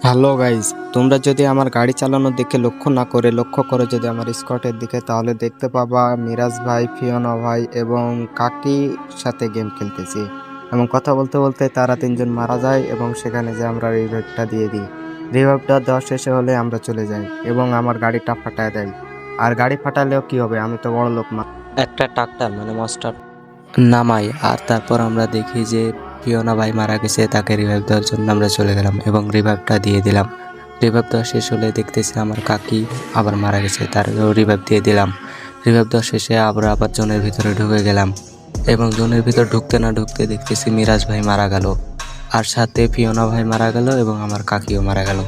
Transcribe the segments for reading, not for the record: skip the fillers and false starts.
Hello guys, তোমরা যদি আমার গাড়ি চালানোর দিকে লক্ষ্য না করে লক্ষ্য করো যদি আমার স্কোয়াডের দিকে, তাহলে দেখতে পাবা মিরাজ ভাই, ফিওনা ভাই এবং কাকির সাথে গেম খেলতেছি এবং কথা বলতে বলতে তারা তিনজন মারা যায় এবং সেখানে যে আমরা রিভাইভটা দিয়ে দিই। রিভাইভটা দেওয়া শেষে হলে আমরা চলে যাই এবং আমার গাড়িটা ফাটায় দেয়। আর গাড়ি ফাটালেও কি হবে, আমি তো বড় লোক না। একটা ট্রাক্টর মাস্টার নামাই, আর তারপর আমরা দেখি যে ফিওনা ভাই মারা গেছে। তাকে রিভাইভ দেওয়ার জন্য আমরা চলে গেলাম এবং রিভাইভটা দিয়ে দিলাম। রিভাইভ দেওয়া শেষ হলে দেখতেছি আমার কাকি আবার মারা গেছে, তারও রিভাইভ দিয়ে দিলাম। রিভাইভ দেওয়া শেষে আমরা আবার জোনের ভিতরে ঢুকে গেলাম এবং জোনের ভিতর ঢুকতে না ঢুকতে দেখতেছি মিরাজ ভাই মারা গেল, আর সাথে ফিওনা ভাই মারা গেল এবং আমার কাকিও মারা গেল।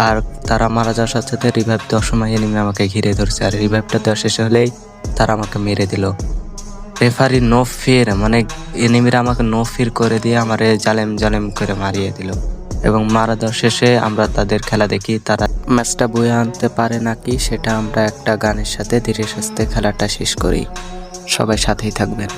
আর তারা মারা যাওয়ার সাথে সাথে রিভাইভ দেওয়ার সময় এনিমি আমাকে ঘিরে ধরছে, আর রিভাইভটা দেওয়া শেষ হলেই তারা আমাকে মেরে দিল। রেফারি নো ফির এনিমিরা আমাকে নো ফির করে দিয়ে আমারে জালেম জালেম করে মারিয়ে দিল এবং মারা দেওয়ার শেষে আমরা তাদের খেলা দেখি। তারা ম্যাচটা বয়ে আনতে পারে নাকি সেটা আমরা একটা গানের সাথে ধীরে সুস্থে খেলাটা শেষ করি। সবাই সাথেই থাকবেন।